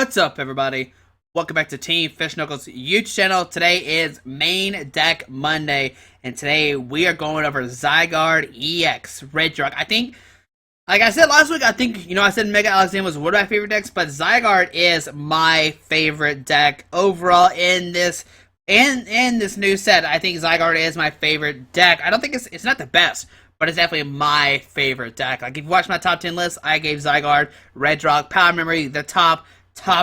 What's up, everybody? Welcome back to Team Fish Knuckles YouTube channel. Today is Main Deck Monday, and today we are going over Zygarde-EX Regirock. I think, like I said last week, I said Mega Alexander was one of my favorite decks, but Zygarde is my favorite deck overall in this new set. I think Zygarde is my favorite deck. I don't think it's not the best, but it's definitely my favorite deck. Like, if you watch my top 10 list, I gave Zygarde, Regirock, Power Memory the top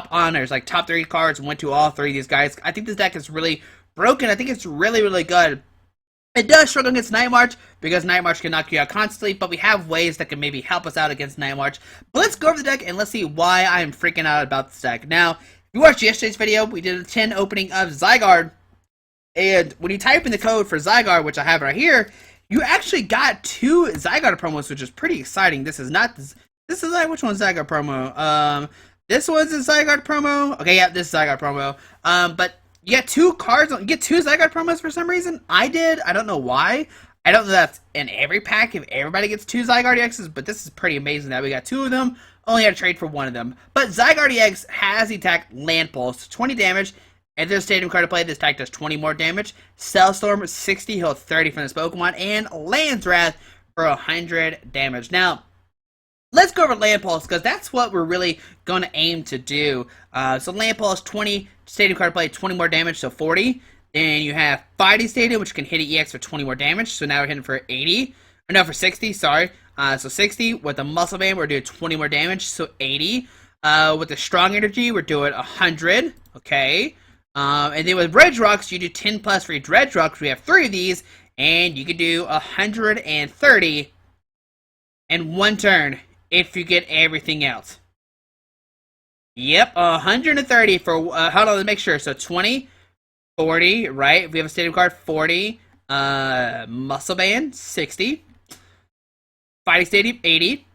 honors. Like, top 3 cards went to all 3 of these guys. I think this deck is really broken. I think it's really, really good. It does struggle against Night March, because Night March can knock you out constantly, but we have ways that can maybe help us out against Night March. But let's go over the deck, and let's see why I'm freaking out about this deck. Now, if you watched yesterday's video, we did a 10 opening of Zygarde, and when you type in the code for Zygarde, which I have right here, you actually got 2 Zygarde promos, which is pretty exciting. This is like, which one's Zygarde promo? This one's a Zygarde promo. Okay, yeah, this is Zygarde promo. But you get 2 cards, you get 2 Zygarde promos for some reason. I did. I don't know why. I don't know that's in every pack if everybody gets 2 Zygarde-EXs, but this is pretty amazing that we got 2 of them. Only had to trade for 1 of them. But Zygarde-EX has the attack Land Pulse, 20 damage. Enter the stadium card to play, this attack does 20 more damage. Cellstorm, 60, heal 30 from this Pokemon. And Land's Wrath for 100 damage. Now, let's go over Land Pulse, because that's what we're really going to aim to do. So Land Pulse, 20, stadium card to play, 20 more damage, so 40. Then you have Fighting Stadium, which can hit an EX for 20 more damage. So now we're hitting for 80. Or no, for 60, sorry. So 60. With the Muscle Band, we're doing 20 more damage, so 80. With the Strong Energy, we're doing 100. Okay. And then with Regirocks, you do 10 plus for each Regirocks. We have 3 of these, and you can do 130 in 1 turn if you get everything else. Yep, 130 for, hold on, let's make sure. So 20, 40, right? If we have a stadium card, 40, Muscle Band, 60, Fighting Stadium, 80,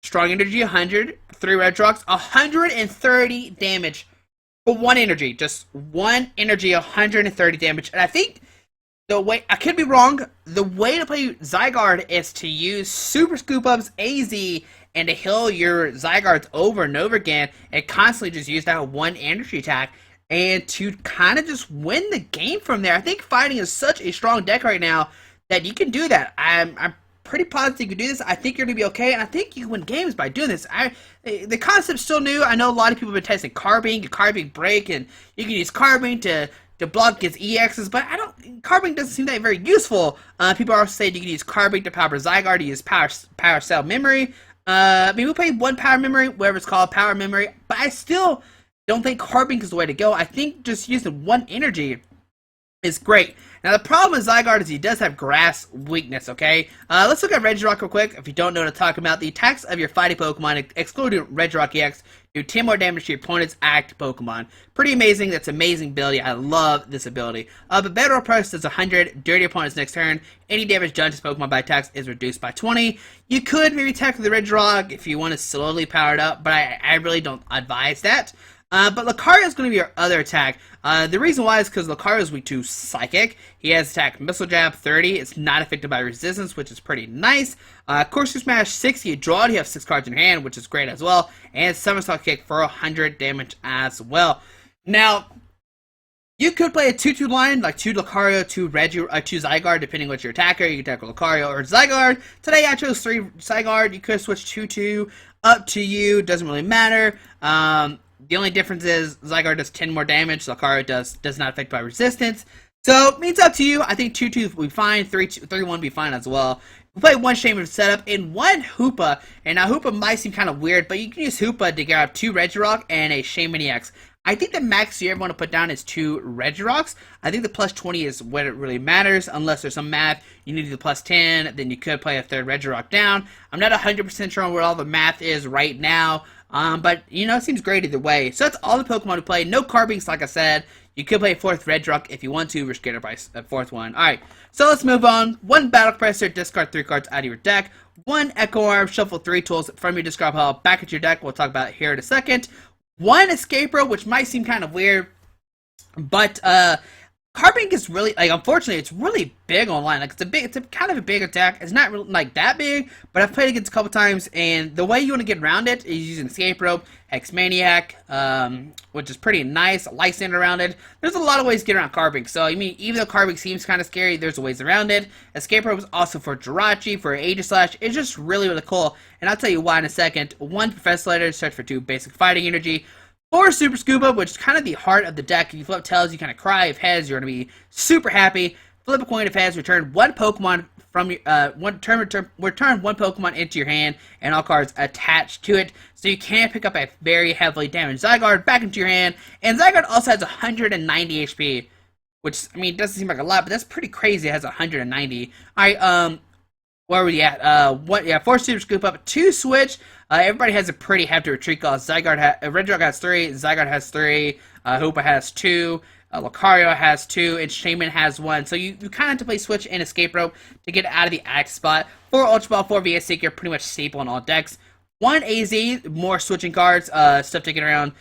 Strong Energy, 100, 3 Regirocks, 130 damage. For 1 energy, just 1 energy, 130 damage. And I think the way, I could be wrong, the way to play Zygarde is to use Super Scoop Ups, AZ, and to heal your Zygardes over and over again, and constantly just use that 1 energy attack, and to kind of just win the game from there. I think Fighting is such a strong deck right now that you can do that. I'm pretty positive you can do this. I think you're going to be okay, and I think you can win games by doing this. The concept's still new. I know a lot of people have been testing Carbine Break, and you can use Carbine to block against EXs, but Carbine doesn't seem that very useful. People are also saying you can use Carbine to power Zygarde, to use Power Cell Memory. Maybe we'll play 1 Power Memory, whatever it's called, Power Memory, but I still don't think Carbine is the way to go. I think just using 1 energy is great. Now, the problem with Zygarde is he does have grass weakness, okay? Let's look at Regirock real quick. If you don't know what to talk about, the attacks of your fighting Pokemon, excluding Regirock-EX, do 10 more damage to your opponent's active Pokemon. Pretty amazing. That's amazing ability. I love this ability. But Bedrock Press does 100 during your opponent's next turn. Any damage done to this Pokemon by attacks is reduced by 20. You could maybe attack with the Regirock if you want to slowly power it up, but I really don't advise that. But Lucario is going to be your other attack. The reason why is because Lucario is weak to Psychic. He has attack Missile Jab 30. It's not affected by resistance, which is pretty nice. Corkscrew Smash 60. You draw it. You have 6 cards in your hand, which is great as well. And Somersault Kick for 100 damage as well. Now, you could play a 2-2 line, like 2 Lucario, 2 Zygarde, depending on what your attacker. You can attack with Lucario or Zygarde. Today I chose 3 Zygarde. You could switch 2-2. Up to you. Doesn't really matter. The only difference is Zygarde does 10 more damage, Lucario does not affect by resistance. So, it means up to you. I think 2-2 will be fine, 3-1 will be fine as well. We'll play 1 Shaymin setup and 1 Hoopa. And now Hoopa might seem kind of weird, but you can use Hoopa to grab 2 Regirock and a Shaymin-EX. I think the max you ever want to put down is 2 Regirocks. I think the plus 20 is what it really matters, unless there's some math. You need the plus 10, then you could play a 3rd Regirock down. I'm not 100% sure on where all the math is right now. But, you know, it seems great either way. So that's all the Pokemon we play. No Carbines, like I said. You could play a 4th Regirock if you want to. We're scared of a 4th one. Alright, so let's move on. 1 Battle Compressor, discard 3 cards out of your deck. 1 Eco Arm, shuffle 3 tools from your discard pile back into your deck. We'll talk about it here in a second. 1 Escape Rope, which might seem kind of weird. But, Carbink is really, like, unfortunately, it's really big online. Like, it's a kind of a big attack. It's not really, like, that big, but I've played against a couple times, and the way you want to get around it is using Escape Rope, Hex Maniac, which is pretty nice, Lysandre around it. There's a lot of ways to get around Carbink, so, I mean, even though Carbink seems kind of scary, there's ways around it. Escape Rope is also for Jirachi, for Aegislash. It's just really, really cool, and I'll tell you why in a second. 1 Professor Letter, search for 2 basic fighting energy. 4 Super Scuba, which is kind of the heart of the deck. If you flip tails, you kind of cry. If heads, you're going to be super happy. Flip a coin if heads, return 1 Pokemon from your return 1 Pokemon into your hand, and all cards attached to it. So you can pick up a very heavily damaged Zygarde back into your hand. And Zygarde also has 190 HP, which, I mean, doesn't seem like a lot, but that's pretty crazy. It has 190. Alright, where were we at? 4 Super Scoop Up, 2 Switch. Everybody has a pretty hefty retreat cost. Regirock has 3, Zygarde has 3, Hoopa has 2, Lucario has 2, and Shaymin has 1. So you kind of have to play Switch and Escape Rope to get out of the active spot. 4 Ultra Ball, 4 VS Seeker, pretty much staple in all decks. 1 AZ, more switching cards, stuff to get around.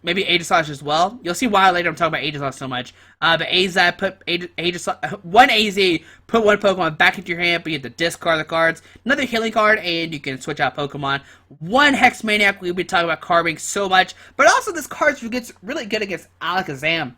Maybe Aegislash as well. You'll see why later I'm talking about Aegislash so much. But Aegislash, 1 AZ, put 1 Pokemon back into your hand, but you have to discard the cards. Another healing card, and you can switch out Pokemon. 1 Hex Maniac, we've been talking about Carbink so much, but also this card gets really good against Alakazam.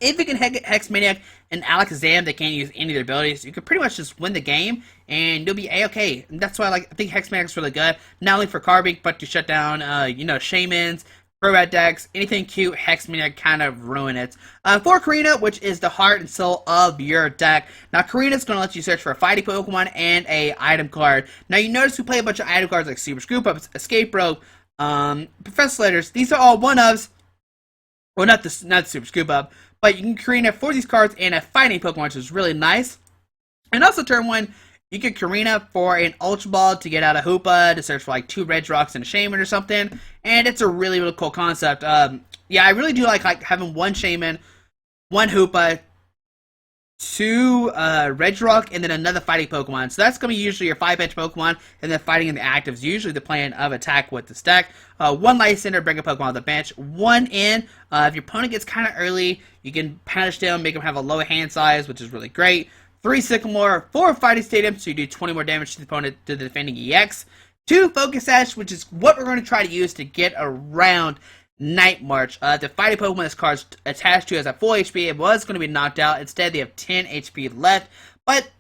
If you can Hex Maniac and Alakazam, they can't use any of their abilities, you can pretty much just win the game, and you'll be a-okay. And that's why I think Hex Maniac's really good, not only for Carbink, but to shut down, Shaymins, Pro-Rat decks, anything cute, Hex Maniac kind of ruin it. For Korrina, which is the heart and soul of your deck. Now, Korrina's going to let you search for a fighting Pokemon and a item card. Now, you notice we play a bunch of item cards like Super Scoop Ups, Escape Rope, Professor Letters. These are all one-ofs. Well, not the Super Scoop Up, but you can Korrina for these cards and a fighting Pokemon, which is really nice. And also, turn 1, you can Korrina for an Ultra Ball to get out of Hoopa, to search for like 2 Regirocks and a Shaymin or something. And it's a really, really cool concept. Yeah, I really do like having 1 Shaymin, 1 Hoopa, 2 Regirock, and then another fighting Pokemon. So that's going to be usually your 5-bench Pokemon, and then fighting in the actives, usually the plan of attack with this deck. 1 Lysandre, bring a Pokemon off the bench. 1 in, if your opponent gets kind of early, you can punish them, make them have a low hand size, which is really great. 3 Sycamore, 4 Fighting Stadium, so you do 20 more damage to the opponent to the defending EX. 2 Focus Sash, which is what we're going to try to use to get around Night March. The fighting Pokemon this card's attached to has a full HP. It was going to be knocked out. Instead, they have 10 HP left. But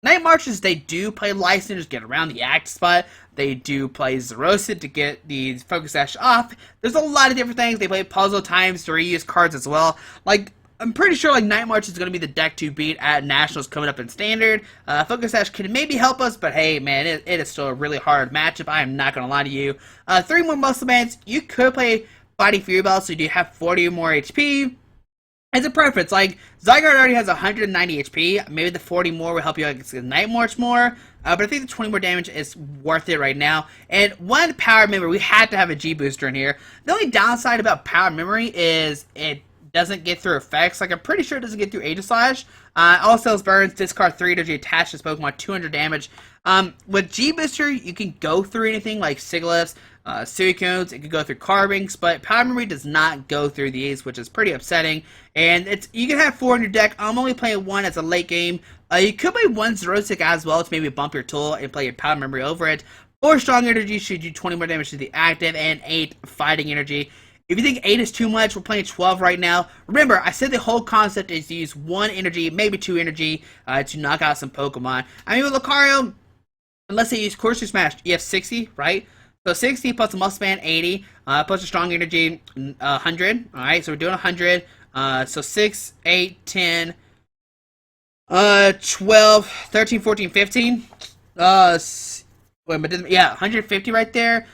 Night Marches, they do play Lysandre to get around the act spot. They do play Zerosid to get the Focus Sash off. There's a lot of different things. They play Puzzle Times to reuse cards as well. Like, I'm pretty sure like Night March is going to be the deck to beat at Nationals coming up in Standard. Focus Sash can maybe help us, but hey, man, it is still a really hard matchup. I am not going to lie to you. 3 more Muscle Bands. You could play Fighting Fury Bell, so you do have 40 or more HP. It's a preference. Like, Zygarde already has 190 HP. Maybe the 40 more will help you against Night March more. But I think the 20 more damage is worth it right now. And 1 Power Memory. We had to have a G-Booster in here. The only downside about Power Memory is it doesn't get through effects. Like, I'm pretty sure it doesn't get through Aegislash. All cells burns, discard 3 energy, attach this Pokemon, 200 damage. With G-Booster, you can go through anything like Sigilyphs, Suicunes, it can go through Carbinks, but Power Memory does not go through these, which is pretty upsetting. And you can have 4 in your deck. I'm only playing 1 as a late game. You could play 1 Xerosic as well to maybe bump your tool and play your Power Memory over it. 4 Strong Energy should do 20 more damage to the active, and 8 Fighting Energy. If you think 8 is too much, we're playing 12 right now. Remember, I said the whole concept is to use 1 energy, maybe 2 energy, to knock out some Pokemon. I mean, with Lucario, unless they use Corsair Smash, you have 60, right? So 60 plus a Muscle Band, 80, plus a Strong Energy, 100. Alright, so we're doing 100. So 6, 8, 10, 12, 13, 14, 15. Wait, but yeah, 150 right there.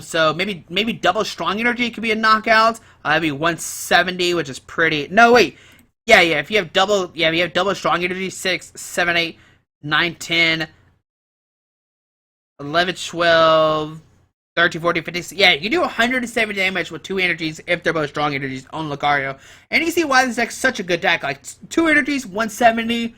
So maybe double Strong Energy could be a knockout. That'd be 170, which is pretty. No, wait. Yeah. If you have double Strong Energy, 6, 7, 8, 9, 10, 11, 12, 13, 14, 15. Yeah, you can do 170 damage with 2 energies if they're both Strong Energies on Lucario. And you see why this deck's such a good deck. Like 2 energies, 170.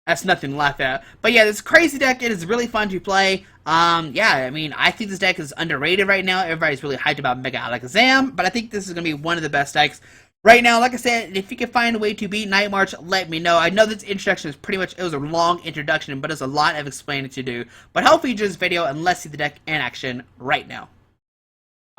That's nothing to laugh at. But yeah, this crazy deck, it is really fun to play. Yeah, I mean, I think this deck is underrated right now. Everybody's really hyped about Mega Alakazam, but I think this is going to be one of the best decks Right now, like I said, if you can find a way to beat Night March, let me know. I know this introduction is pretty much, it was a long introduction, but there's a lot of explaining to do. But hopefully you enjoy this video, and let's see the deck in action right now.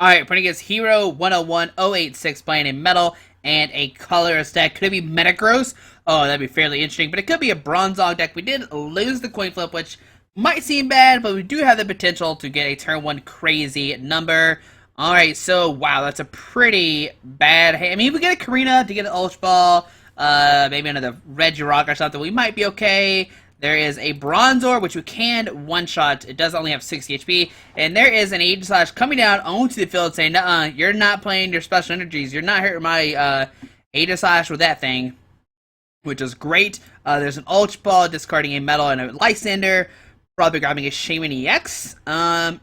Alright, putting against Hero 101086 playing in Metal and a colorless deck. Could it be Metagross? Oh, that'd be fairly interesting, but it could be a Bronzong deck. We did lose the coin flip, which might seem bad, but we do have the potential to get a turn 1 crazy number. Alright, so, wow, that's a pretty bad... I mean, if we get a Korrina to get an Ultra Ball, maybe another Regirock or something, we might be okay. There is a Bronzor, which we can one-shot. It does only have 60 HP. And there is an Aegislash coming down onto the field saying, nuh-uh, you're not playing your special energies. You're not hurting my Aegislash with that thing, which is great. There's an Ultra Ball, discarding a Metal and a Lysandre. Probably grabbing a Shaymin-EX.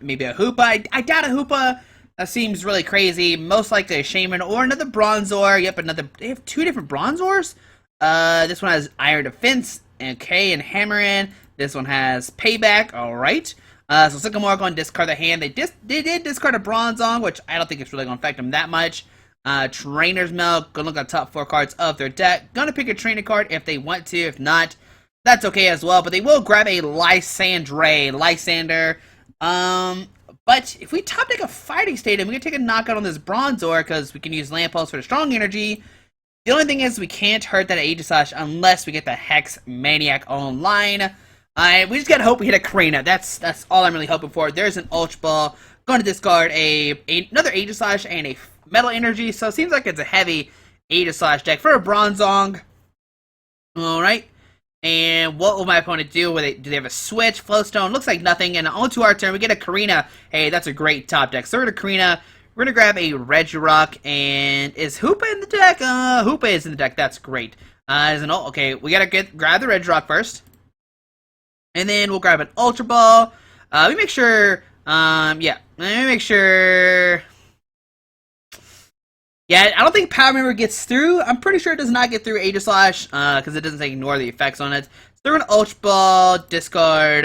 Maybe a Hoopa. I doubt a Hoopa. That seems really crazy. Most likely a Shaymin or another Bronzor. Yep, another. They have 2 different Bronzors. This one has Iron Defense, okay, and Hammerin. This one has Payback. All right. So Sycamore going to discard the hand. They did discard a Bronzong, which I don't think it's really going to affect them that much. Trainer's Milk. Going to look at the top 4 cards of their deck. Going to pick a trainer card if they want to. If not, that's okay as well. But they will grab a Lysandre. But if we top deck a Fighting Stadium, we can take a knockout on this Bronzor because we can use Land Pulse for the Strong Energy. The only thing is we can't hurt that Aegislash unless we get the Hex Maniac online. We just gotta hope we hit a Korrina. That's all I'm really hoping for. There's an Ultra Ball. Going to discard another Aegislash and a Metal Energy. So it seems like it's a heavy Aegislash deck for a Bronzong. Alright. And what will my opponent do with it? Do they have a Switch? Flowstone? Looks like nothing. And onto our turn, we get a Korrina. Hey, that's a great top deck. So we're going to Korrina. We're going to grab a Regirock. And is Hoopa in the deck? Hoopa is in the deck. That's great. Okay, we got to grab the Regirock first. And then we'll grab an Ultra Ball. Let me make sure... Let me make sure... Yeah, I don't think Power Memory gets through. I'm pretty sure it does not get through Aegislash, because it doesn't ignore the effects on it. So we're going to Ultra Ball, discard,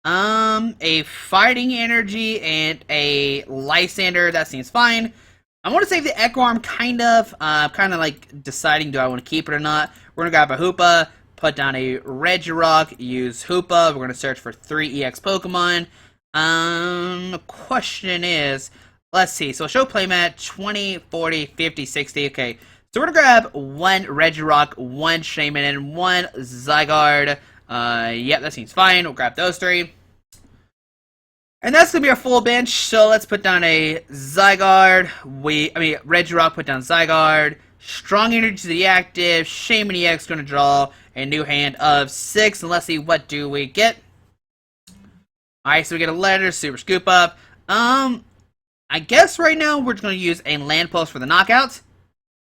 a Fighting Energy, and a Lysandre. That seems fine. I want to save the Eco Arm, kind of like deciding, do I want to keep it or not. We're going to grab a Hoopa, put down a Regirock, use Hoopa. We're going to search for 3 EX Pokemon. The question is... Let's see. So show playmat 20, 40, 50, 60. Okay. So we're going to grab 1 Regirock, 1 Shaymin, and 1 Zygarde. Yep, that seems fine. We'll grab those 3. And that's going to be our full bench. So let's put down a Zygarde. Regirock, put down Zygarde. Strong Energy to the active. Shaymin-EX going to draw a new hand of 6. And let's see, what do we get? Alright, so we get a letter, Super Scoop Up. I guess right now we're just going to use a Land Pulse for the knockout.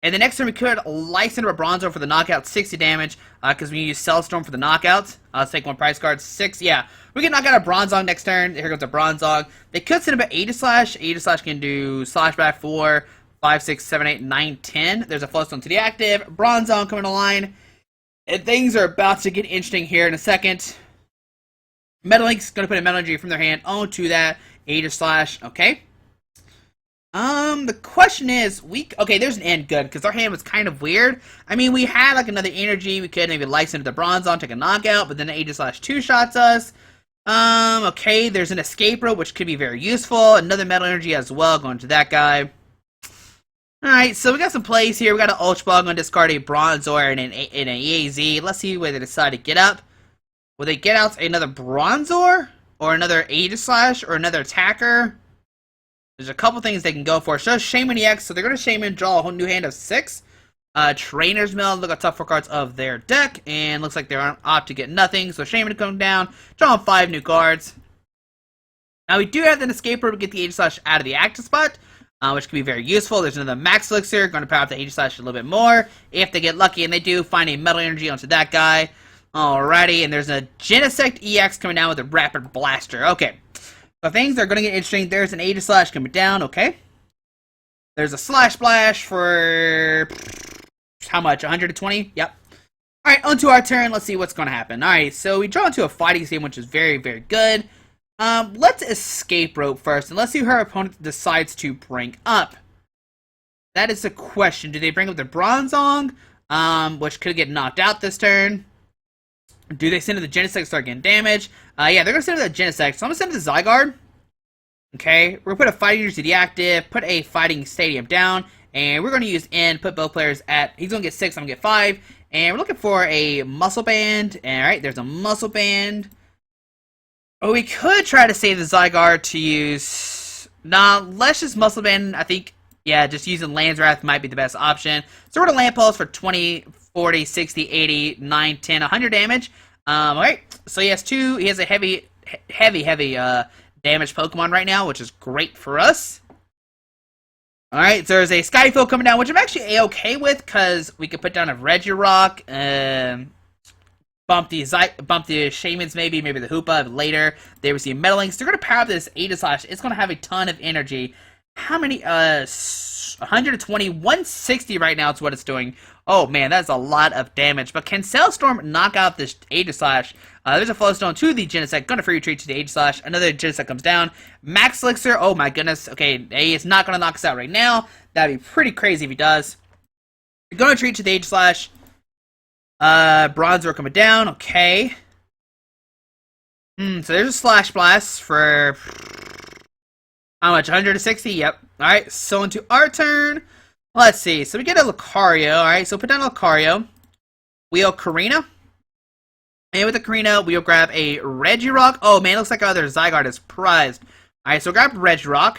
And the next turn we could Lysandre or Bronzor for the knockout, 60 damage, because we use Cellstorm for the knockout. Let's take 1 prize card, 6, yeah. We can knock out a Bronzong next turn. Here goes a Bronzong. They could send up an Aegislash. Aegislash can do Slash Back 4, 5, 6, 7, 8, 9, 10. There's a Flowstone to the active. Bronzong coming to line. And things are about to get interesting here in a second. Metal Link's going to put a Metal Energy from their hand onto that Aegislash, okay. The question is, okay, there's an end good, because our hand was kind of weird. I mean, we had, like, another energy, we could maybe Lysandre the Bronzong, take a knockout, but then the Aegislash 2-shots us. Okay, there's an Escape Rope, which could be very useful. Another Metal Energy as well, going to that guy. Alright, so we got some plays here. We got an Ultra Ball, going to discard a Bronzor and an EAZ. Let's see where they decide to get up. Will they get out another Bronzor? Or another Aegislash? Or another attacker? There's a couple things they can go for. So Shaymin-EX, so they're going to Shaymin, draw a whole new hand of 6. Trainer's Mill, look at top 4 cards of their deck, and looks like they're on opt to get nothing. So Shaymin comes down, draw 5 new cards. Now we do have an Escape Rope to get the Aegislash out of the active spot, which can be very useful. There's another Max Elixir, going to power up the Aegislash a little bit more. If they get lucky, and they do, find a Metal Energy onto that guy. Alrighty, and there's a Genesect-EX coming down with a Rapid Blaster. Okay. So things are going to get interesting. There's an Aegislash coming down, okay. There's a Slash Splash for... how much? 120? Yep. Alright, onto our turn. Let's see what's going to happen. Alright, so we draw into a Fighting Stadium, which is very, very good. Let's Escape Rope first, and let's see who our opponent decides to bring up. That is the question. Do they bring up the Bronzong, which could get knocked out this turn? Do they send to the Genesect start getting damage? Yeah, they're going to send to the Genesect. So I'm going to send to the Zygarde. Okay, we're going to put a Fighting Energy to the active, put a Fighting Stadium down, and we're going to use End, put both players at, he's going to get 6, I'm going to get 5, and we're looking for a Muscle Band. Alright, there's a Muscle Band. Oh, we could try to save the Zygarde to use, nah, let's just Muscle Band, I think, yeah, just using Land's Wrath might be the best option. So we're going to Land Pulse for 20, 40, 60, 80, 9, 10, 100 damage. Alright, so he has a heavy damage Pokemon right now, which is great for us. Alright, so there's a Skyfall coming down, which I'm actually A-okay with, because we could put down a Regirock, bump the Shaymins maybe the Hoopa later. They receive Metalings. They're going to power up this Aegislash. It's going to have a ton of energy. How many? 120, 160 right now is what it's doing. Oh man, that's a lot of damage. But can Cellstorm knock out this Aegislash? There's a Flowstone to the Genesect. Gonna free retreat to the Aegislash. Another Genesect comes down. Max Elixir. Oh my goodness. Okay, A is not gonna knock us out right now. That'd be pretty crazy if he does. We're gonna retreat to the Aegislash. Bronzor coming down. Okay. So there's a Slash Blast for how much? 160? Yep. Alright, so into our turn. Let's see. So we get a Lucario. Alright, so put down a Lucario. We'll Korrina. And with the Korrina, we'll grab a Regirock. Oh man, looks like our other Zygarde is prized. Alright, so grab Regirock.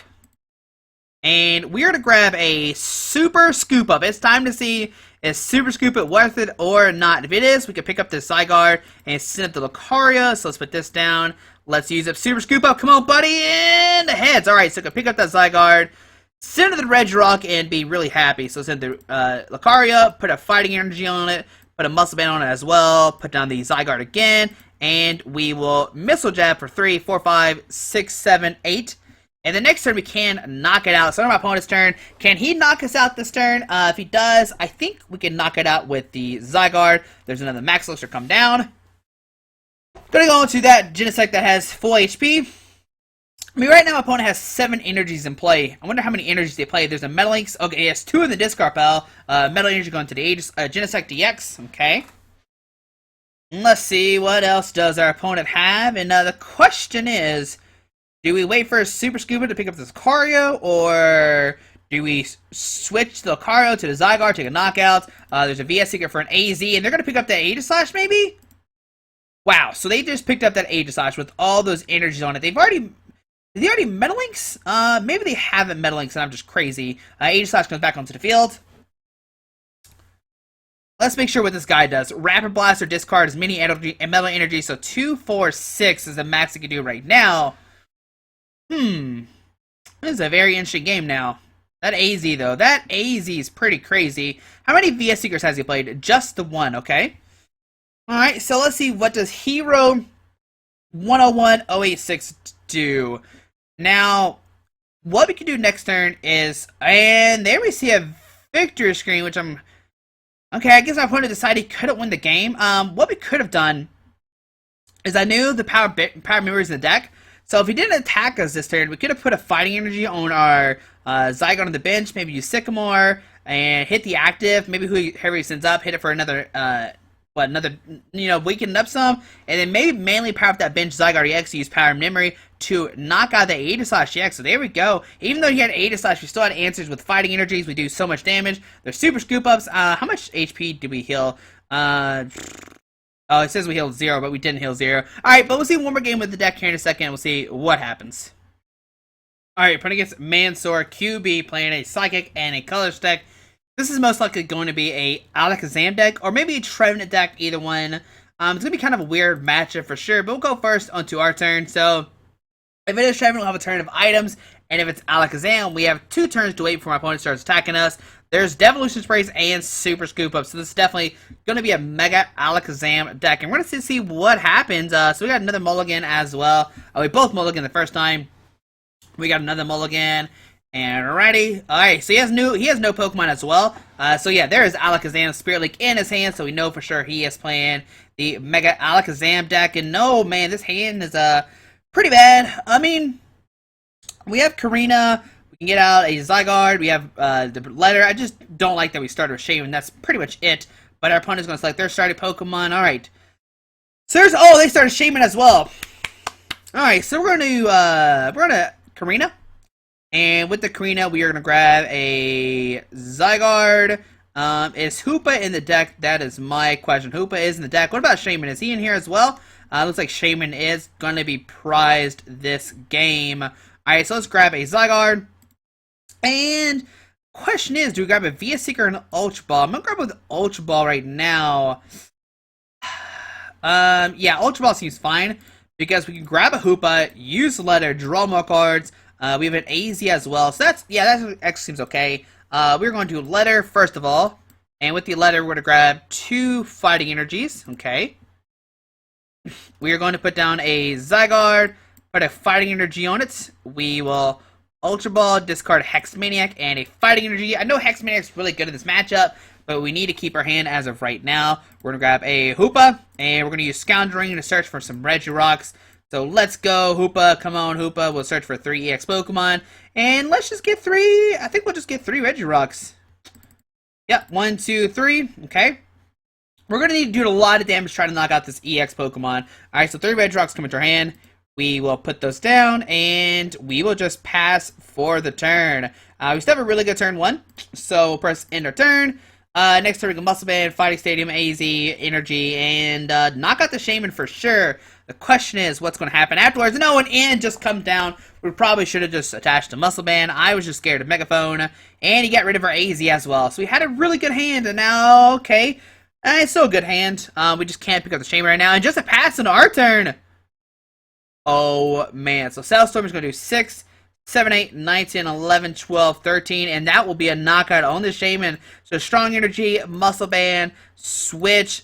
And we are to grab a Super Scoop Up. It's time to see is Super Scoop It worth it or not. If it is, we can pick up this Zygarde and send it to Lucario. So let's put this down. Let's use up Super Scoop Up. Come on, buddy. In the heads. Alright, so we can pick up that Zygarde, send it to the Regirock, and be really happy. So send the Lucario, put a Fighting Energy on it, put a Muscle Band on it as well, put down the Zygarde again, and we will Missile Jab for 3, 4, 5, 6, 7, 8. And the next turn we can knock it out. So on my opponent's turn, can he knock us out this turn? If he does, I think we can knock it out with the Zygarde. There's another Max Elixir come down. Gonna go into that Genesect that has full HP. I mean, right now my opponent has 7 energies in play. I wonder how many energies they play. There's a Metalynx. Okay, he has 2 in the discard pile. Metal Energy going to the Genesect-EX. Okay. Let's see, what else does our opponent have? And the question is, do we wait for a Super Scuba to pick up this Lucario, or do we switch the Lucario to the Zygarde, take a knockout? There's a VS Seeker for an AZ, and they're going to pick up that Aegislash, maybe? Wow, so they just picked up that Aegislash with all those energies on it. Did they already Metalynx? Maybe they haven't Metalynx, and I'm just crazy. Aegislash comes back onto the field. Let's make sure what this guy does. Rapid Blast or discard as many energy and metal energy, so 2, 4, 6 is the max it can do right now. This is a very interesting game now. That AZ, though. That AZ is pretty crazy. How many VS Seekers has he played? Just the one, okay? Alright, so let's see. What does Hero 101086 do? Now, what we can do next turn is... And there we see a victory screen, which I'm... Okay, I guess my opponent decided he couldn't win the game. What we could have done is I knew the power memories in the deck. So if he didn't attack us this turn, we could have put a Fighting Energy on our Zygarde on the bench, maybe use Sycamore, and hit the active, maybe whoever he sends up, hit it for another, weaken up some, and then maybe mainly power up that bench Zygarde-EX, use Power Memory to knock out the Aegislash-EX. So there we go. Even though he had Aegislash, we still had answers with Fighting Energies. We do so much damage. There's Super Scoop-Ups. How much HP did we heal? Oh, it says we healed 0, but we didn't heal 0. Alright, but we'll see one more game with the deck here in a second. We'll see what happens. Alright, playing against Mansour QB, playing a Psychic and a Colors deck. This is most likely going to be a Alakazam deck, or maybe a Trevenant deck, either one. It's going to be kind of a weird matchup for sure, but we'll go first onto our turn. So, if it is Trevenant, we'll have a turn of items, and if it's Alakazam, we have 2 turns to wait before my opponent starts attacking us. There's Devolution Sprays and Super Scoop Up, so this is definitely going to be a Mega Alakazam deck. And we're going to see what happens. So we got another Mulligan as well. We both Mulligan the first time. We got another Mulligan. And alrighty. Alright, so he has no Pokemon as well. So yeah, there is Alakazam Spirit Link in his hand, so we know for sure he is playing the Mega Alakazam deck. And no, man, this hand is pretty bad. I mean, we have Korrina. You can get out a Zygarde. We have the letter. I just don't like that we started with Shaymin. That's pretty much it. But our opponent's going to select their starting Pokemon. All right. So there's, oh, they started Shaymin as well. All right, so we're going to Korrina. And with the Korrina, we are going to grab a Zygarde. Is Hoopa in the deck? That is my question. Hoopa is in the deck. What about Shaymin? Is he in here as well? Looks like Shaymin is going to be prized this game. Alright, so let's grab a Zygarde. And question is, do we grab a VS Seeker or an Ultra Ball? I'm going to grab with Ultra Ball right now. Yeah, Ultra Ball seems fine. Because we can grab a Hoopa, use the letter, draw more cards. We have an AZ as well. So that's, yeah, that actually seems okay. We're going to do letter first of all. And with the letter, we're going to grab 2 Fighting Energies. Okay. We are going to put down a Zygarde, put a Fighting Energy on it. We will Ultra Ball, discard Hex Maniac, and a Fighting Energy. I know Hex Maniac's really good in this matchup, but we need to keep our hand as of right now. We're going to grab a Hoopa, and we're going to use Scoundrelling to search for some Regirocks. So let's go, Hoopa. Come on, Hoopa. We'll search for 3 EX Pokemon. And let's just get 3. I think we'll just get 3 Regirocks. Yep, 1, 2, 3. Okay. We're going to need to do a lot of damage trying to knock out this EX Pokemon. Alright, so 3 Regirocks come into our hand. We will put those down, and we will just pass for the turn. We still have a really good turn 1. So we'll press end our turn. Next turn we can Muscle Band, Fighting Stadium, AZ, Energy, and knock out the Shaymin for sure. The question is, what's going to happen afterwards? No, an end just come down. We probably should have just attached a Muscle Band. I was just scared of Megaphone, and he got rid of our AZ as well. So we had a really good hand, and now, okay, it's still a good hand. We just can't pick up the Shaymin right now, and just a pass into our turn. Oh, man. So Cellstorm is going to do 6, 7, 8, 9, 10, 11, 12, 13, and that will be a knockout on the Shaymin. So Strong Energy, Muscle Band, Switch,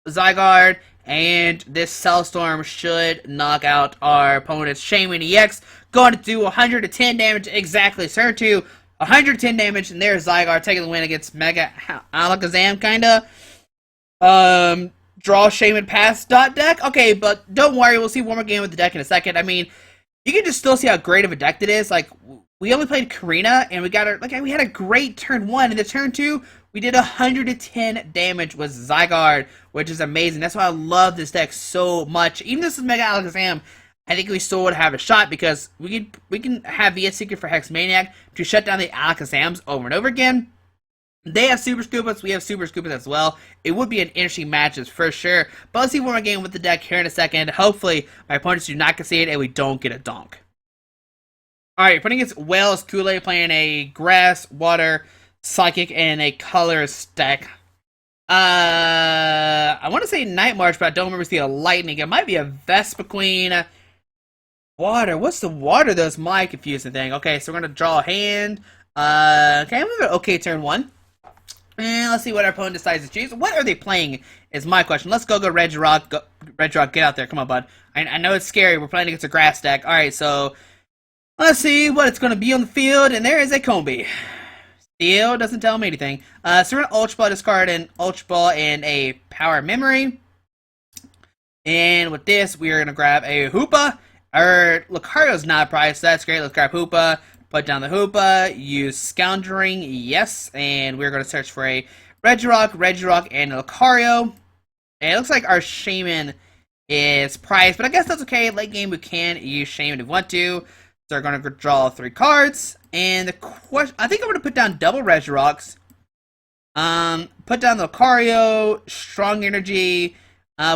Zygarde, and this Cellstorm should knock out our opponent's Shaymin-EX. Going to do 110 damage exactly. Turn 2, 110 damage, and there's Zygarde taking the win against Mega Alakazam, kinda. Draw Shaymin pass dot deck. Okay, but don't worry, we'll see one more game with the deck in a second. I mean, you can just still see how great of a deck it is. Like, we only played Korrina, and we got our, like, we had a great turn 1. In the turn 2, we did 110 damage with Zygarde, which is amazing. That's why I love this deck so much. Even if this is Mega Alakazam, I think we still would have a shot because we can have VS Seeker for Hex Maniac to shut down the Alakazams over and over again. They have Super Scoopas, we have Super Scoopas as well. It would be an interesting matches for sure. But let's see one more game with the deck here in a second. Hopefully, my opponents do not concede and we don't get a donk. Alright, putting against Wales Kool-Aid, playing a Grass, Water, Psychic, and a Colors deck. I want to say Night March, but I don't remember seeing a Lightning. It might be a Vespiquen. Water. What's the water though? It's my confusing thing. Okay, so we're going to draw a hand. Okay, I'm going to okay turn 1. And let's see what our opponent decides to choose. What are they playing is my question. Let's go Regirock. Regirock, get out there. Come on, bud. I know it's scary. We're playing against a grass deck. Alright, so let's see what it's going to be on the field. And there is a Combi. Still doesn't tell me anything. So we're going to Ultra Ball, discard an Ultra Ball and a Power Memory. And with this, we are going to grab a Hoopa. Our Lucario's not priced, so that's great. Let's grab Hoopa. Put down the Hoopa, use Scoundrelling, yes, and we're going to search for a Regirock, and a Lucario. And it looks like our Shaymin is priced, but I guess that's okay. Late game, we can use Shaymin if we want to. So we're going to draw 3 cards, and the question, I think I'm going to put down double Regirocks. Put down the Lucario, Strong Energy.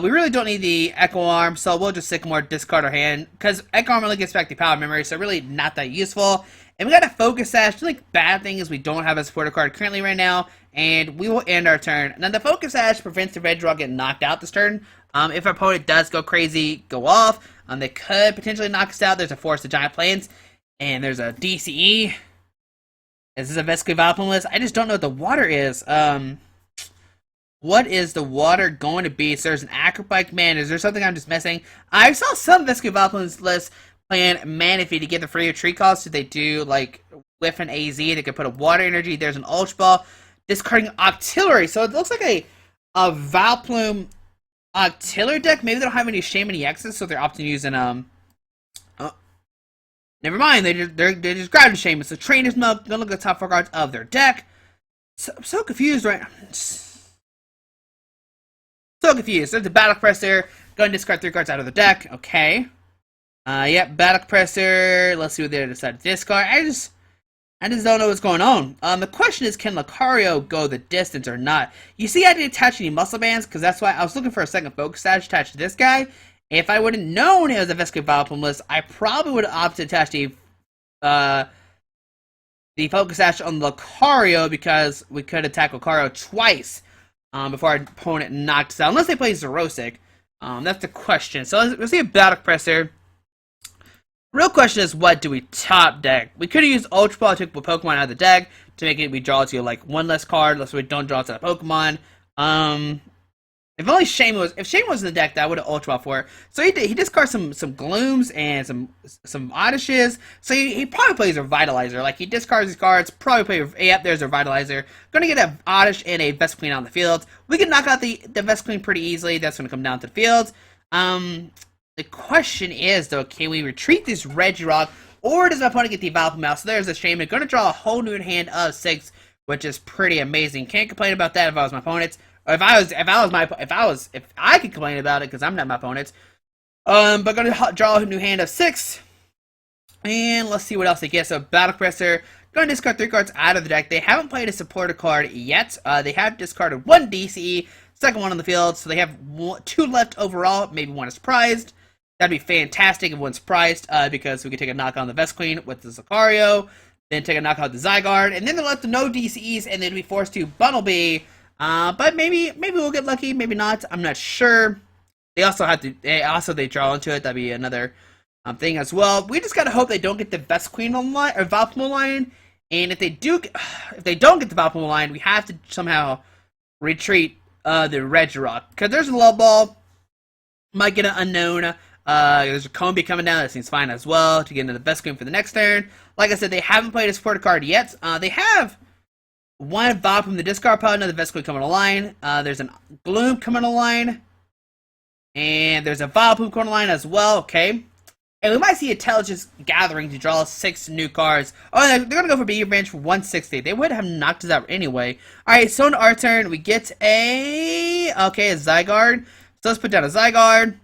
We really don't need the Eco Arm, so we'll just Sycamore, discard our hand, because Eco Arm only gets back the Power Memory, so really not that useful. And we got a Focus Sash. The only bad thing is we don't have a supporter card currently right now, and we will end our turn. Now, the Focus Sash prevents the Regirock getting knocked out this turn. If our opponent does go crazy, go off, they could potentially knock us out. There's a Force of Giant Plains, and there's a DCE. Is this a Vespiquen list? I just don't know what the water is. What is the water going to be? So there's an Acrobike Man. Is there something I'm just missing? I saw some Vespiquen lists playing Manaphy to get the free tree cost. So they do, like, with an AZ, they could put a Water Energy. There's an Ultra Ball. Discarding Octillery. So it looks like a Valplume Octillery deck. Maybe they don't have any Shaymin-EXs, so they're opting using, Never mind, they just grabbed a Shaymin. So Trainer's Milk, gonna look at the top 4 cards of their deck. So, I'm so confused right now. So confused. There's a Battle Compressor. Gonna discard 3 cards out of the deck. Okay. Yep, Battle Compressor. Let's see what they decide to discard. I just don't know what's going on. The question is, can Lucario go the distance or not? You see, I didn't attach any muscle bands, because that's why I was looking for a second Focus Sash attached to this guy. If I would have known it was a Vesco Vileplume list, I probably would have opted to attach the Focus Sash on Lucario, because we could attack Lucario twice before our opponent knocked us out. Unless they play Xerosic. That's the question. So let's see a Battle Compressor. Real question is, what do we top deck? We could have used Ultra Ball to take Pokemon out of the deck to make it we draw to like 1 less card, so we don't draw to the Pokemon. If only Shaymin was in the deck, that would have Ultra Ball for it. So he discards some Glooms and some Oddishes. So he probably plays a Revitalizer. Like, he discards these cards, probably play. Yep, there's a Revitalizer. Gonna get an Oddish and a Vesqueen out in the field. We can knock out the Vesqueen pretty easily. That's gonna come down to the field. The question is, though, can we retreat this Regirock, or does my opponent get the Vileplume out? So there's a Shaymin. Going to draw a whole new hand of 6, which is pretty amazing. Can't complain about that if I was my opponent. Or if I could complain about it, because I'm not my opponent. But going to draw a new hand of 6. And let's see what else they get. So Battle Compressor. Going to discard 3 cards out of the deck. They haven't played a supporter card yet. They have discarded 1 DCE, second one on the field. So they have 2 left overall. Maybe 1 is prized. That'd be fantastic if one's prized, because we could take a knock on the Vesqueen with the Lucario, then take a knock out the Zygarde, and then they're left with no DCEs, and they'd be forced to Bunnelby. But maybe we'll get lucky, maybe not. I'm not sure. They draw into it. That'd be another thing as well. We just gotta hope they don't get the Vesqueen online or Vileplume line. And if they don't get the Vileplume line, we have to somehow retreat the Regirock, because there's a low ball. Might get an unknown. There's a Combi coming down. That seems fine as well to get into the best game for the next turn. Like I said, they haven't played a supporter card yet. They have 1 Vibe from the discard pile, another Vesqueen coming to line. There's a Gloom coming to line. And there's a Vileplume coming to line as well. Okay. And we might see Intelligence Gathering to draw 6 new cards. Oh, they're going to go for Bee Revenge for 160. They would have knocked us out anyway. Alright, so in our turn, we get a Zygarde. So let's put down a Zygarde.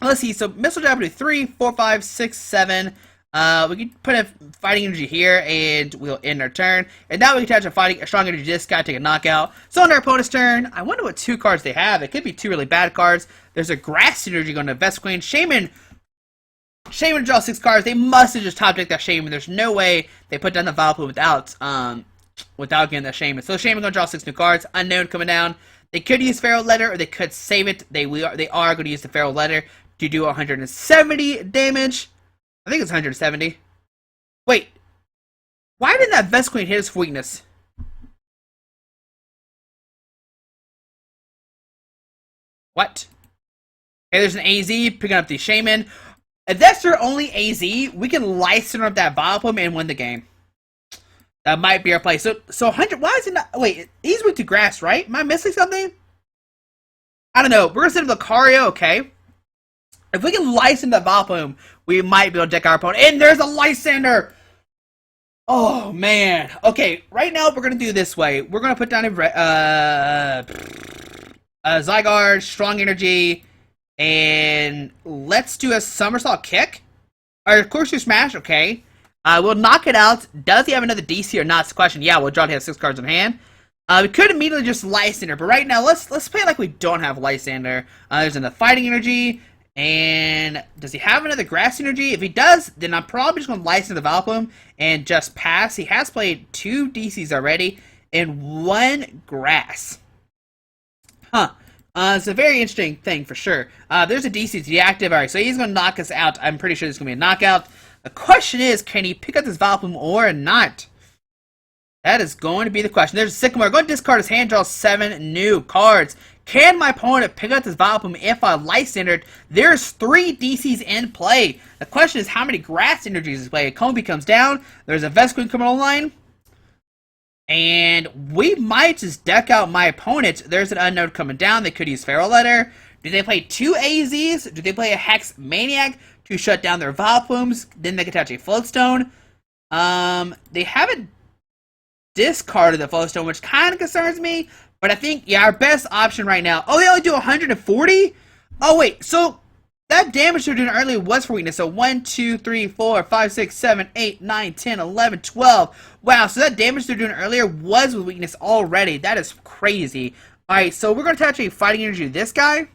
Let's see, so Missile Jab will do 3, 4, 5, 6, 7. We can put a Fighting Energy here, and we'll end our turn. And now we can attach a Strong Energy Disc guy, take a knockout. So on our opponent's turn, I wonder what 2 cards they have. It could be 2 really bad cards. There's a Grass Energy going to Vesqueen. Shaymin draws 6 cards. They must have just top decked that Shaymin. There's no way they put down the Vileplume without getting that Shaymin. So Shaymin gonna draw 6 new cards. Unknown coming down. They could use Feral Letter, or they could save it. They are going to use the Feral Letter to do 170 damage. I think it's 170. Wait. Why didn't that Vesqueen hit his weakness? What? Okay, there's an AZ picking up the Shaymin. If that's their only AZ, we can Lysandre up that Vileplume and win the game. That might be our play. So 100. Why is it not? Wait, he's weak to grass, right? Am I missing something? I don't know. We're gonna send Lucario, okay? If we can Lysandre that Vileplume, we might be able to deck our opponent. And there's a Lysandre! Oh, man. Okay, right now we're gonna do this way. We're gonna put down a Zygarde, Strong Energy, and let's do a Somersault Kick. Or Corkscrew Smash, okay. We'll knock it out. Does he have another DC or not? It's the question. Yeah, we'll draw to have 6 cards in hand. We could immediately just Lysandre, but right now let's play it like we don't have Lysandre. There's another Fighting Energy, and does he have another Grass Energy? If he does, then I'm probably just going to Lysandre the Vileplume and just pass. He has played 2 DCs already and 1 Grass. Huh. It's a very interesting thing for sure. There's a DC to deactive. Alright, so he's going to knock us out. I'm pretty sure this is going to be a knockout. The question is, can he pick up this Vileplume or not? That is going to be the question. There's a Sycamore. Going to discard his hand, draw 7 new cards. Can my opponent pick up this Vileplume if I Lysandre? There's 3 DCs in play. The question is, how many Grass Energies is played? Combi comes down. There's a Vesqueen coming online. And we might just deck out my opponent. There's an Unknown coming down. They could use Feral Letter. Do they play 2 AZs? Do they play a Hex Maniac to shut down their Vileplumes. Then they can attach a Floatstone. They haven't discarded the Floatstone, which kind of concerns me. But I think, yeah, our best option right now. Oh, they only do 140? Oh, wait. So that damage they're doing earlier was for weakness. So 1, 2, 3, 4, 5, 6, 7, 8, 9, 10, 11, 12. Wow, so that damage they're doing earlier was with weakness already. That is crazy. Alright, so we're going to attach a Fighting Energy to this guy.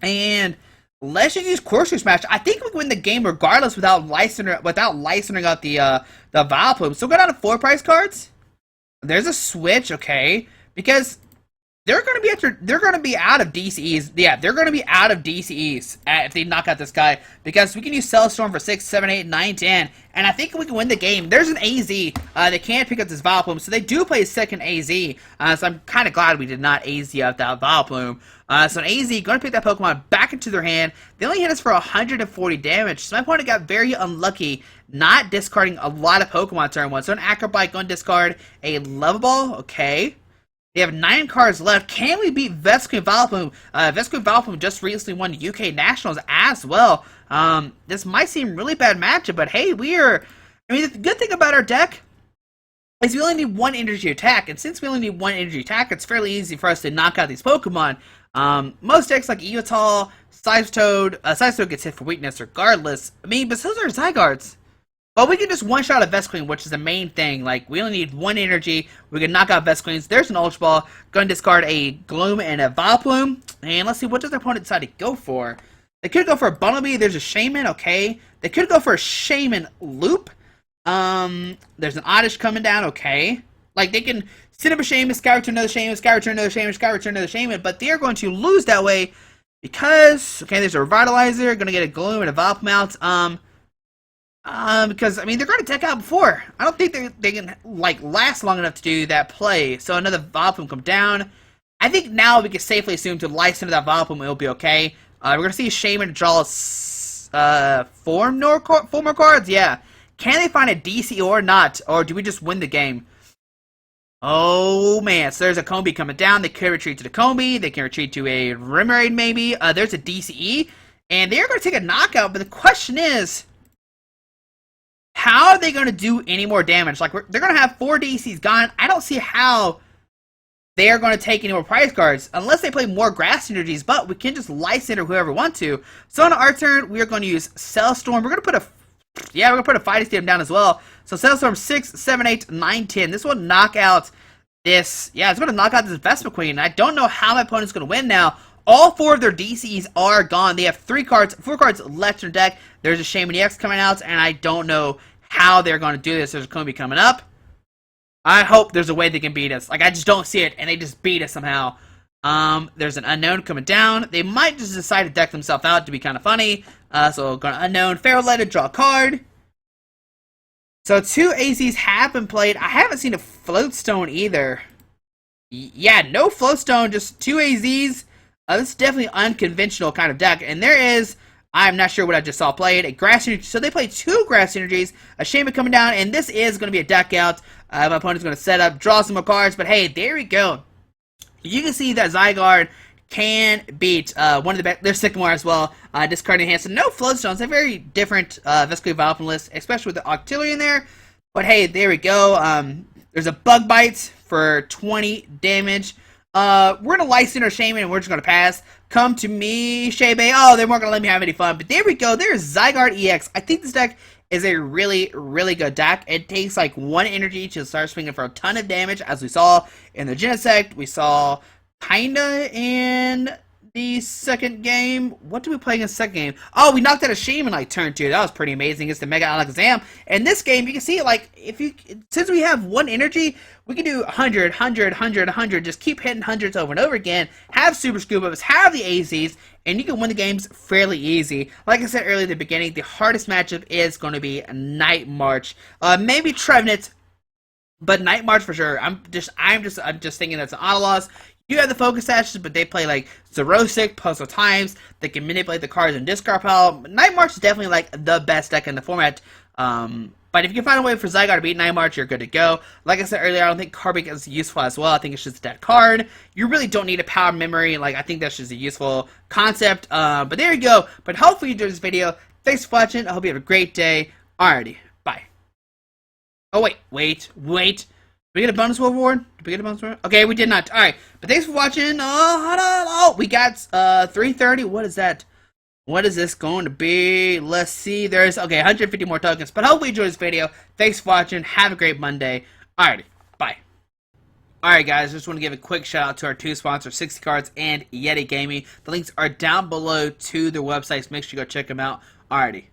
And let's just use Corkscrew Smash. I think we can win the game regardless without licensing out the Vileplume. So we'll go down to 4 price cards. There's a switch, okay. Because they're going to be out of DCEs. Yeah, they're going to be out of DCEs if they knock out this guy. Because we can use Cellstorm for 6, 7, 8, 9, 10. And I think we can win the game. There's an AZ. They can't pick up this Vileplume. So they do play a second AZ. So I'm kind of glad we did not AZ out that Vileplume. So an AZ going to pick that Pokemon back into their hand. They only hit us for 140 damage. So my opponent got very unlucky not discarding a lot of Pokemon turn 1. So an Acrobite going to discard a Level Ball. Okay. They have 9 cards left. Can we beat Vesqueen Vileplume? Vesqueen Vileplume just recently won UK Nationals as well. This might seem really bad matchup, but hey, I mean, the good thing about our deck is we only need 1 energy attack, and since we only need 1 energy attack, it's fairly easy for us to knock out these Pokemon. Most decks like Eotol, Scyther gets hit for weakness regardless. I mean, but so are Zygardes. But we can just one-shot a Vesqueen, which is the main thing. Like, we only need 1 energy. We can knock out Vesqueens. There's an Ultra Ball. Going to discard a Gloom and a Vileplume. And let's see, what does their opponent decide to go for? They could go for a Bumblebee. There's a Shaymin, okay. They could go for a Shaymin Loop. There's an Oddish coming down, okay. Like, they can sit up a Shaymin, scour to another Shaymin, scour to another Shaymin, scour to another Shaymin. But they're going to lose that way because, okay, there's a Revitalizer. Going to get a Gloom and a Vileplume out. Because, I mean, they're going to deck out before. I don't think they can, like, last long enough to do that play. So another Vileplume come down. I think now we can safely assume to license that Vileplume, it'll be okay. We're going to see Shaymin draw 4 more cards? Yeah. Can they find a DC or not? Or do we just win the game? Oh, man. So there's a Combi coming down. They can retreat to the Combi. They can retreat to a Remoraid, maybe. There's a DCE. And they're going to take a knockout. But the question is, how are they going to do any more damage? Like, they're going to have 4 DCs gone. I don't see how they are going to take any more prize cards unless they play more grass energies, but we can just license or whoever want to. So on our turn, we are going to use Cellstorm. We're going to put a Fighting Stadium down as well. So Cellstorm 6, 7, 8, 9, 10. This will knock out this. Yeah, it's going to knock out this Vespiquen. I don't know how my opponent's going to win now. All 4 of their DCs are gone. They have 4 cards left in their deck. There's a Shaymin-EX coming out, and I don't know how they're going to do this. There's a Combi coming up. I hope there's a way they can beat us. Like, I just don't see it, and they just beat us somehow. There's an Unknown coming down. They might just decide to deck themselves out to be kind of funny. So, going to Unknown. Farrell-Leaded, draw a card. So, 2 AZs have been played. I haven't seen a Floatstone either. Yeah, no Floatstone, just 2 AZs. This is definitely unconventional kind of deck. And there is, I'm not sure what I just saw played, a Grass Energy. So they play 2 Grass Energies, a Shaymin coming down, and this is going to be a deck out. My opponent's going to set up, draw some more cards, but hey, there we go. You can see that Zygarde can beat one of the best. There's Sycamore as well, discarding hand. So no Floatstones, a very different Vesqueen Vileplume list, especially with the Octillery in there. But hey, there we go. There's a Bug Bite for 20 damage. We're going to license our Shaymin and we're just going to pass. Come to me, Shaymin. Oh, they weren't going to let me have any fun. But there we go. There's Zygarde-EX. I think this deck is a really, really good deck. It takes like 1 energy to start swinging for a ton of damage, as we saw in the Genesect. We saw kinda in the second game. What did we play in the second game? Oh, we knocked out a Shaymin like turn 2. That was pretty amazing. It's the Mega Alakazam. And this game, you can see, like, since we have 1 energy, we can do 100, 100, 100, 100. Just keep hitting hundreds over and over again. Have Super Scoop Ups, have the AZs, and you can win the games fairly easy. Like I said earlier at the beginning, the hardest matchup is going to be Night March. Maybe Trevenant, but Night March for sure. I'm just thinking that's an auto loss. You have the Focus Sashes, but they play like Zerosic, Puzzle Times. They can manipulate the cards in discard pile. Night March is definitely like the best deck in the format. But if you can find a way for Zygarde to beat Night March, you're good to go. Like I said earlier, I don't think Carbink is useful as well. I think it's just a dead card. You really don't need a Power Memory. Like, I think that's just a useful concept. But there you go. But hopefully you enjoyed this video. Thanks for watching. I hope you have a great day. Alrighty, bye. Oh, wait. Did we get a bonus reward? Okay, we did not. Alright, but thanks for watching. We got 330. What is that? What is this going to be? Let's see. There's, okay, 150 more tokens. But hopefully you enjoyed this video. Thanks for watching. Have a great Monday. Alrighty, bye. Alright guys, just want to give a quick shout out to our two sponsors, 60 Cards and Yeti Gaming. The links are down below to their websites. Make sure you go check them out. Alrighty.